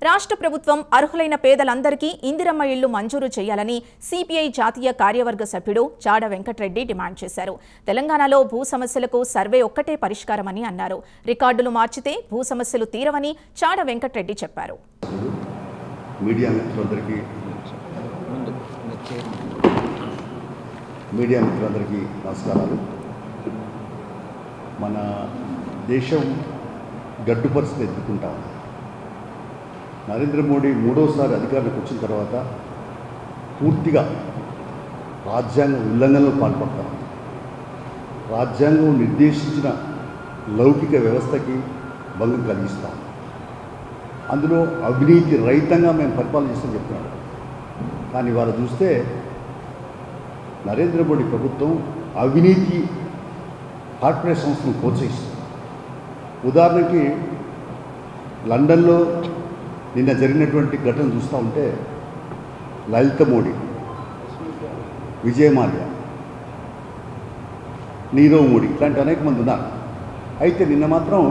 రాష్ట్ర ప్రభుత్వం అర్హులైన పేదలందరికీ ఇందిరమ్మ ఇళ్లు మంజూరు చేయాలని సిపిఐ జాతీయ కార్యవర్గ సభ్యుడు చాడ వెంకటరెడ్డి డిమాండ్ చేశారు. తెలంగాణలో భూ సమస్యలకు సర్వే ఒక్కటే పరిష్కారమని అన్నారు. రికార్డులు మార్చితే భూ సమస్యలు తీరవని చాడ వెంకటరెడ్డి చెప్పారు. మీడియా మిత్రులందరికీ నమస్కారాలు. మన దేశం గడ్డు పరిస్థితి ఎదుర్కొంటాం. నరేంద్ర మోడీ మూడోసారి అధికారంలోకి వచ్చిన తర్వాత పూర్తిగా రాజ్యాంగ ఉల్లంఘనలో పాల్పడతాం. రాజ్యాంగం నిర్దేశించిన లౌకిక వ్యవస్థకి భంగం కలిగిస్తాం. అందులో అవినీతి రహితంగా మేము పరిపాలన చేస్తామని చెప్తున్నాం. కానీ వాళ్ళు చూస్తే నరేంద్ర మోడీ ప్రభుత్వం అవినీతి కార్పొరేట్ సంస్థను ప్రోత్సహిస్తుంది. ఉదాహరణకి లండన్లో నిన్న జరిగినటువంటి ఘటన చూస్తూ ఉంటే లలిత మోడీ, విజయ్ మాల్యా, నీరవ్ మోడీ ఇట్లాంటి అనేక మంది ఉన్నారు. అయితే నిన్న మాత్రం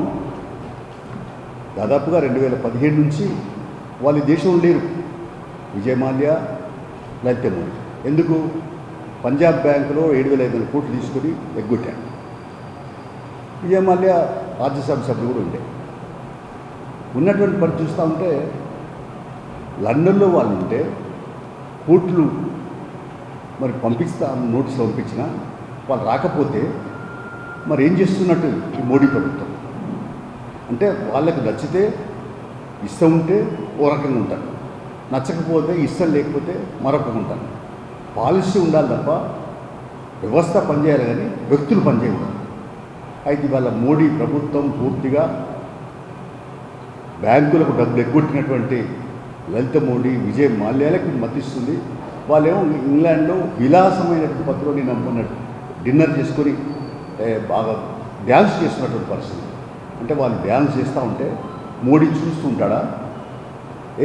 దాదాపుగా 2017 నుంచి వాళ్ళు దేశంలో లేరు. విజయ్ మాల్యా, లలిత మోడీ ఎందుకు? పంజాబ్ బ్యాంకులో 7,500 కోట్లు తీసుకొని ఎగ్గొట్టాడు. విజయ్ మాల్యా రాజ్యసభ సభ్యులు కూడా ఉండే. ఉన్నటువంటి పని చూస్తూ ఉంటే లండన్లో వాళ్ళు ఉంటే కోర్టులు మరి నోటీసులు పంపించినా వాళ్ళు రాకపోతే మరి ఏం చేస్తున్నట్టు ఈ మోడీ ప్రభుత్వం అంటే వాళ్ళకి నచ్చితే ఇష్టం ఉంటే ఓ రకంగా ఉంటారు, నచ్చకపోతే ఇష్టం లేకపోతే మరొకగా ఉంటారు. పాలసీ ఉండాలి తప్ప వ్యవస్థ పనిచేయాలి కానీ వ్యక్తులు పనిచేయకూడదు. అయితే ఇవాళ మోడీ ప్రభుత్వం పూర్తిగా బ్యాంకులకు డబ్బులు ఎగ్గొట్టినటువంటి లలిత మోడీ, విజయ్ మాల్యాలకు మద్దతిస్తుంది. వాళ్ళేమో ఇంగ్లాండ్లో విలాసమైనటువంటి పద్ధతిలో నేను అనుకున్నట్టు డిన్నర్ చేసుకొని బాగా డ్యాన్స్ చేస్తున్నటువంటి పరిస్థితి. అంటే వాళ్ళు డ్యాన్స్ చేస్తూ ఉంటే మోడీ చూస్తూ ఉంటాడా?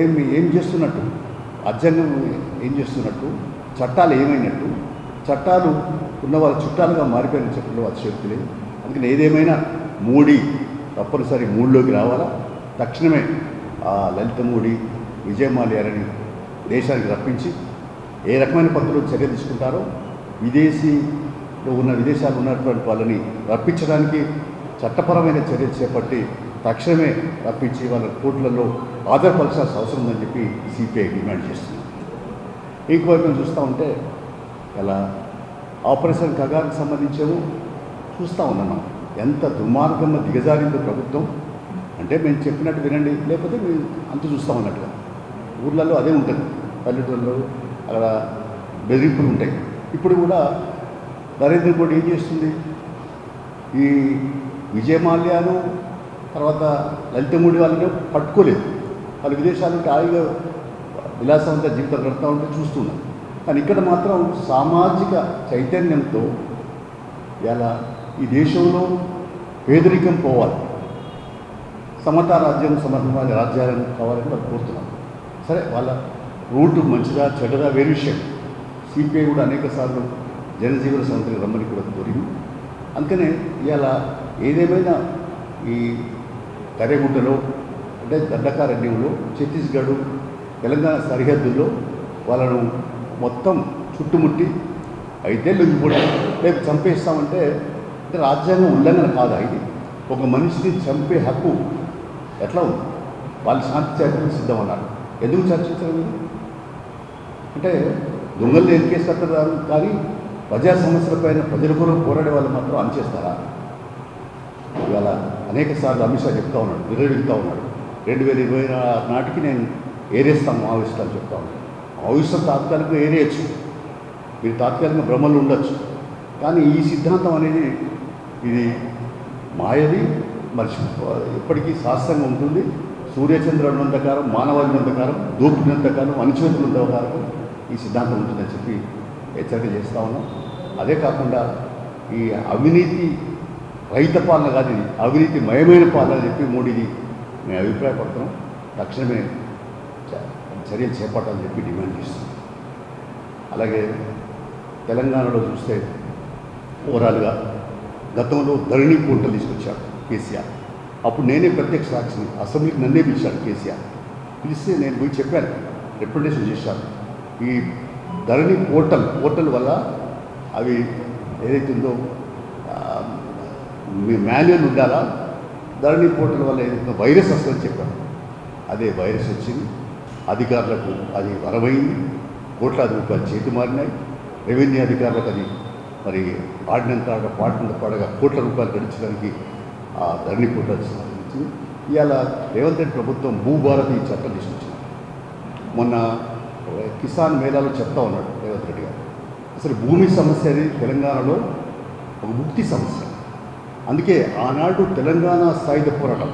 ఏం చేస్తున్నట్టు? రాజ్యాంగం ఏం చేస్తున్నట్టు? చట్టాలు ఏమైనట్టు? చట్టాలు ఉన్న వాళ్ళ చుట్టాలుగా మారిపోయిన చెప్పడంలో వాళ్ళ శక్తి లేదు. అందుకని ఏదేమైనా మోడీ తప్పనిసరి మూడులోకి రావాలా. తక్షణమే ఆ లలిత మోడీ, విజయ్ మాల్యాని దేశానికి రప్పించి ఏ రకమైన పద్ధతిలో చర్య తీసుకుంటారో విదేశాల్లో ఉన్నటువంటి వాళ్ళని రప్పించడానికి చట్టపరమైన చర్యలు చేపట్టి తక్షణమే రప్పించి వాళ్ళ కోర్టులలో హాజరుపరచాల్సిన అవసరం ఉందని చెప్పి సిపిఐ డిమాండ్ చేస్తుంది. ఇంకోవైపు చూస్తూ ఉంటే ఇలా ఆపరేషన్ కగార్కి సంబంధించేమో చూస్తూ ఉన్నాం. ఎంత దుర్మార్గంగా దిగజారిందో ప్రభుత్వం. అంటే మేము చెప్పినట్టు వినండి, లేకపోతే మేము అంత చూస్తామన్నట్టుగా. ఊర్లలో అదే ఉంటుంది, పల్లెటూళ్ళలో అక్కడ బెదిరింపులు ఉంటాయి. ఇప్పుడు కూడా నరేంద్ర మోడీ ఏం చేస్తుంది? ఈ విజయ్ మాల్యాను తర్వాత లలిత మోడీ వాళ్ళని పట్టుకోలేదు. వాళ్ళు విదేశాలంటే హాయిగా విలాసవంత జీవితం గడుపుతూ ఉంటే చూస్తున్నాం. కానీ ఇక్కడ మాత్రం సామాజిక చైతన్యంతో ఇలా ఈ దేశంలో పేదరికం పోవాలి, సమతా రాజ్యం, సమర్థమైన రాజ్యాలను కావాలని వాళ్ళు కోరుతున్నాం. సరే, వాళ్ళ రూటు మంచిదా చెడ్డదా వేరే విషయం. సిపిఐ కూడా అనేక సార్లు జనజీవన సమితిని రమ్మని కూడా కోరింది. అందుకనే ఇలా ఏదేమైనా ఈ కర్రెగుట్టలో అంటే దండకారణ్యంలో ఛత్తీస్గఢ్ తెలంగాణ సరిహద్దుల్లో వాళ్ళను మొత్తం చుట్టుముట్టి అయితే లొంగిపోయి రేపు చంపేస్తామంటే అంటే రాజ్యాంగం ఉల్లంఘన కాదా? ఇది ఒక మనిషిని చంపే హక్కు ఎట్లా ఉంది? వాళ్ళు శాంతి చర్చలకు సిద్ధం అన్నారు. ఎందుకు చర్చించరు? అంటే దొంగలు ఎన్నికేస్తారు కానీ ప్రజా సమస్యలపైన ప్రజల కొరకు పోరాడే వాళ్ళు మాత్రం అనిచేస్తారా? ఇవాళ అనేక సార్లు అమిత్ షా చెప్తా ఉన్నాడు, విరవిగుతూ ఉన్నాడు. 2020 నాటికి నేను ఏరేస్తాను మావోయిస్టులు చెప్తా ఉన్నాడు. మావోయిస్టులు తాత్కాలికంగా ఏరేయచ్చు, మీరు తాత్కాలికంగా భ్రమలు ఉండొచ్చు. కానీ ఈ సిద్ధాంతం అనేది ఇది మాయది, ఎప్పటికీ శాస్త్రంగా ఉంటుంది. సూర్యచంద్రుడు ఉన్నంతకాలం, మానవాళి ఉన్నంతకాలం, దోపిడినంతకాలం, అణచివేతలు ఉన్నంతకాలం ఈ సిద్ధాంతం ఉంటుందని చెప్పి హెచ్చరిక చేస్తూ ఉన్నాం. అదే కాకుండా ఈ అవినీతి రహిత పాలన కాదు, ఇది అవినీతి మయమైన పాలన అని చెప్పి మోడీది మేము అభిప్రాయపడుతున్నాం. తక్షణమే చర్యలు చేపట్టాలని చెప్పి డిమాండ్ చేస్తున్నాం. అలాగే తెలంగాణలో చూస్తే ఓవరాల్గా గతంలో ధరణి పోర్టల్ తీసుకొచ్చాడు కేసీఆర్. అప్పుడు నేనే ప్రత్యక్ష సాక్షిని, అసెంబ్లీకి నన్నే పిలిచాడు కేసీఆర్. పిలిస్తే నేను పోయి చెప్పాను, రిప్రజెంటేషన్ చేశాను. ఈ ధరణి పోర్టల్ వల్ల అవి ఏదైతే ఉందో మాన్యువల్ ఉండాలా, ధరణి పోర్టల్ వల్ల ఏదైతే వైరస్ వస్తుందని చెప్పాను. అదే వైరస్ వచ్చింది, అధికారులకు అది వరమైంది, కోట్లాది రూపాయలు చేతి మారినాయి. రెవెన్యూ అధికారులకు అది మరి పాడినంత పాడగా కోట్ల రూపాయలు గడించడానికి ఆ ధరణి పోర్టల్ సంబంధించింది. ఇవాళ రేవంత్ రెడ్డి ప్రభుత్వం భూభారతి చట్టం తీసుకొచ్చింది. మొన్న కిసాన్ మేళాలో చెప్తా ఉన్నాడు రేవంత్ రెడ్డి గారు, అసలు భూమి సమస్య అనేది తెలంగాణలో ఒక ముక్తి సమస్య. అందుకే ఆనాడు తెలంగాణ సాయుధ పోరాటం,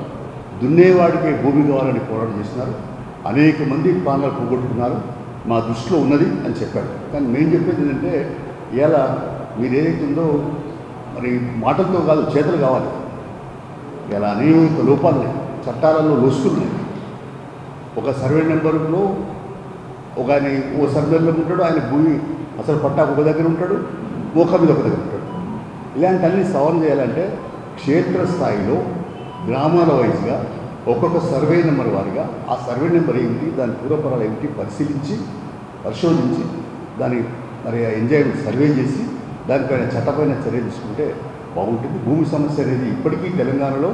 దున్నేవాడికి భూమి కావాలని పోరాటం చేస్తున్నారు. అనేక మంది ప్రాణాలు పోగొట్టుకున్నారు, మా దృష్టిలో ఉన్నది అని చెప్పాడు. కానీ మేము చెప్పేది ఏంటంటే, ఇవాళ మీరు ఏదైతే ఉందో మరి మాటలతో కాదు, చేతలు కావాలి. ఇలా అనేక లోపాలు ఉన్నాయి, చట్టాలలో లొసుకున్నాయి. ఒక సర్వే నెంబర్లో ఒక ఆయన ఓ సర్వేలో ఉంటాడు, ఆయన భూమి అసలు పట్టా ఒక దగ్గర ఉంటాడు, మోక మీద ఒక దగ్గర ఉంటాడు. ఇలాంటి అన్ని సవాలు చేయాలంటే క్షేత్రస్థాయిలో గ్రామాల వైజ్గా ఒక్కొక్క సర్వే నెంబర్ వారిగా ఆ సర్వే నెంబర్ ఏమిటి, దాని పూర్వపరాలు ఏమిటి పరిశోధించి దాని మరి ఎంజాయ్మెంట్ సర్వే చేసి దానిపైన చట్టపైన చర్య తీసుకుంటే బాగుంటుంది. భూమి సమస్య అనేది ఇప్పటికీ తెలంగాణలో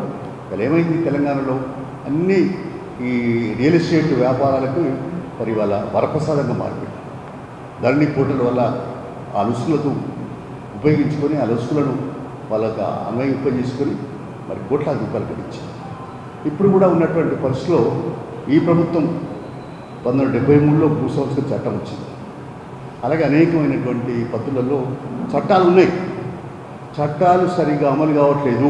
ఏమైంది, తెలంగాణలో అన్ని ఈ రియల్ ఎస్టేట్ వ్యాపారాలకు మరి వాళ్ళ వరప్రసాదంగా మారిపోయింది. ధరణి పోర్టల్ వల్ల ఆ లుసుకులతో ఉపయోగించుకొని ఆ లుసుకులను వాళ్ళకు అన్వయింపజేసుకొని మరి కోట్లాది రూపాయలు గడించారు. ఇప్పుడు కూడా ఉన్నటువంటి పరిస్థితిలో ఈ ప్రభుత్వం 1973లో భూ సంస్కరణ చట్టం వచ్చింది. అలాగే అనేకమైనటువంటి పద్ధతులలో చట్టాలు ఉన్నాయి, చట్టాలు సరిగా అమలు కావట్లేదు.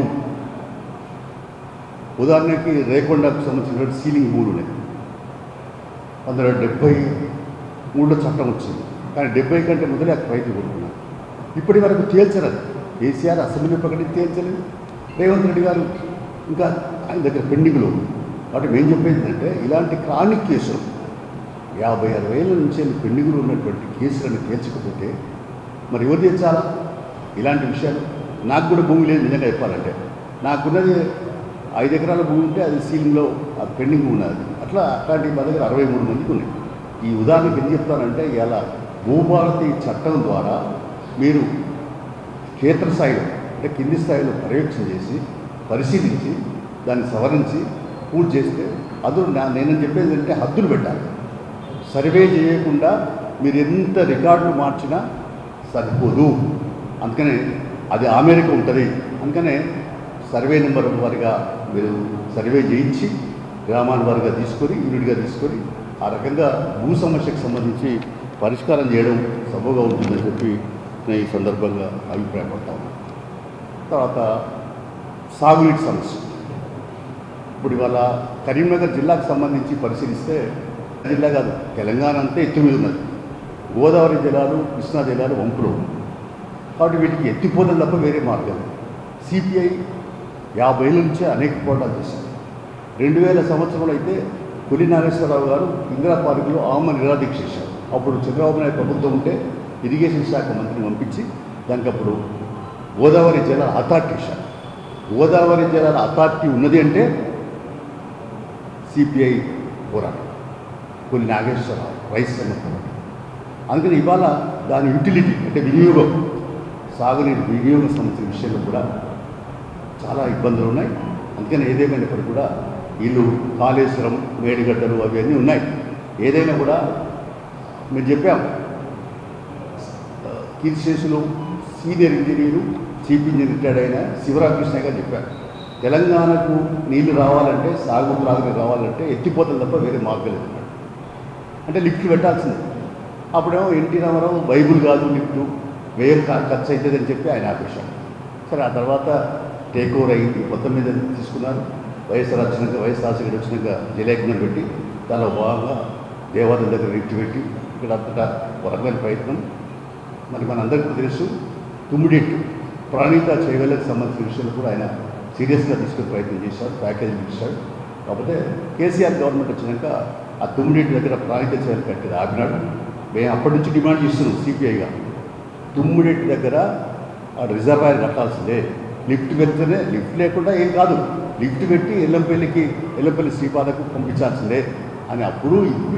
ఉదాహరణకి రేకొండకు సంబంధించినటువంటి సీలింగ్ భూములు ఉన్నాయి. 1973లో చట్టం వచ్చింది, కానీ 70 కంటే మొదలే అక్కడ రైతు కొనుక్కున్నారు. ఇప్పటి వరకు తేల్చలేదు. కేసీఆర్ అసెంబ్లీ ప్రకటించి తేల్చలేదు, రేవంత్ రెడ్డి గారు ఇంకా ఆయన దగ్గర పెండింగ్లో. కాబట్టి మేము చెప్పేది ఏంటంటే, ఇలాంటి క్రానిక్ కేసులు 50-60 ఏళ్ళ నుంచి పెండింగ్లో ఉన్నటువంటి కేసులను తేల్చకపోతే మరి ఎవరు తెచ్చాలా ఇలాంటి విషయాలు? నాకు కూడా భూమి లేదు నిజంగా చెప్పాలంటే. నాకున్నది 5 ఎకరాల భూమి ఉంటే అది సీలింగ్లో అది పెండింగ్ ఉన్నది. అట్లాంటి మా దగ్గర 63 మందికి ఉన్నాయి. ఈ ఉదాహరణకు ఎందుకు చెప్తానంటే, ఇలా భూభారతి చట్టం ద్వారా మీరు క్షేత్రస్థాయిలో అంటే కింది స్థాయిలో పర్యవేక్షణ చేసి పరిశీలించి దాన్ని సవరించి పూర్తి చేస్తే నేను చెప్పేది ఏంటంటే హద్దులు పెట్టాలి. సర్వే చేయకుండా మీరు ఎంత రికార్డులు మార్చినా సరిపోదు. అందుకనే అది ఆ మేరకు ఉంటుంది. అందుకనే సర్వే నెంబర్ వారిగా మీరు సర్వే చేయించి గ్రామాల వారిగా తీసుకొని యూనిట్గా తీసుకొని ఆ రకంగా భూ సమస్యకు సంబంధించి పరిష్కారం చేయడం సబబుగా ఉంటుందని చెప్పి నేను ఈ సందర్భంగా అభిప్రాయపడతా ఉన్నాను. తర్వాత సాగునీటి సమస్య. ఇప్పుడు ఇవాళ కరీంనగర్ జిల్లాకు సంబంధించి పరిశీలిస్తే, జిల్లా కాదు తెలంగాణ అంతా ఎత్తు మీద ఉన్నది. గోదావరి జిల్లాలు, కృష్ణా జిల్లాలు వంపులు. కాబట్టి వీటికి ఎత్తిపోతలు తప్ప వేరే మార్గం. సిపిఐ 50 ఏళ్ళ నుంచే అనేక పోరాటాలు చేశారు. 2000 సంవత్సరంలో అయితే కొలి నాగేశ్వరరావు గారు ఇందిరా పార్కులో ఆమె నిరాదీక్ష చేశారు. అప్పుడు చంద్రబాబు నాయుడు ప్రభుత్వం ఉంటే ఇరిగేషన్ శాఖ మంత్రిని పంపించి దానికి అప్పుడు గోదావరి జలాల అథారిటీ ఇచ్చారు. గోదావరి జలాల అథారిటీ ఉన్నది అంటే సిపిఐ పోరాటం, కొలి నాగేశ్వరరావు రైస్ సంఘ పోరాటం. అందుకని ఇవాళ దాని యూటిలిటీ అంటే వినియోగం, సాగునీటి వినియోగం సంబంధించిన విషయంలో కూడా చాలా ఇబ్బందులు ఉన్నాయి. అందుకని ఏదేమైనప్పుడు కూడా వీళ్ళు కాళేశ్వరం, మేడిగడ్డలు అవన్నీ ఉన్నాయి. ఏదైనా కూడా మేము చెప్పాము, కీర్తిశేషులు senior engineer chief engineer retired అయిన శివరామకృష్ణ గారు చెప్పారు, తెలంగాణకు నీళ్లు రావాలంటే, సాగు త్రాగులు రావాలంటే ఎత్తిపోతలు తప్ప వేరే మార్గం లేదు. అంటే లిఫ్ట్ పెట్టాల్సిందే. అప్పుడేమో ఎన్టీ రామారావు బైబుల్ కాదు లిఫ్ట్, వ్యయం ఖర్చు అవుతుందని చెప్పి ఆయన ఆపేశాడు. సరే, ఆ తర్వాత టేక్ ఓవర్ అయ్యింది, మొత్తం మీద తీసుకున్నారు. వైఎస్ఆర్ రాజశేఖర్ వచ్చినాక జలేజ్ఞం పెట్టి దానిలో భాగంగా దేవాలయం దగ్గర లిఫ్ట్ పెట్టి ఇక్కడ అంతటా రకమైన ప్రయత్నం. మరి మనందరికీ తెలుసు, తుమ్మిడెట్టు ప్రాణిత చేయగలకు సంబంధించిన విషయాలు కూడా ఆయన సీరియస్గా తీసుకునే ప్రయత్నం చేశారు, ప్యాకేజీలు ఇచ్చాడు. కాకపోతే కేసీఆర్ గవర్నమెంట్ వచ్చినాక ఆ తుమ్మిడెట్టు దగ్గర ప్రాణిత చేయలు కట్టేది ఆపినాడు. మేము అప్పటి నుంచి డిమాండ్ చేస్తున్నాం సిపిఐగా, తుమ్మిడెట్టు దగ్గర ఆ రిజర్వాయర్ కట్టాల్సిందే. లిఫ్ట్ పెడితేనే, లిఫ్ట్ లేకుండా ఏం కాదు, లిఫ్ట్ పెట్టి ఎల్లంపల్లి శ్రీపాదకు పంపించాల్సిందే. అని అప్పుడు ఇప్పుడు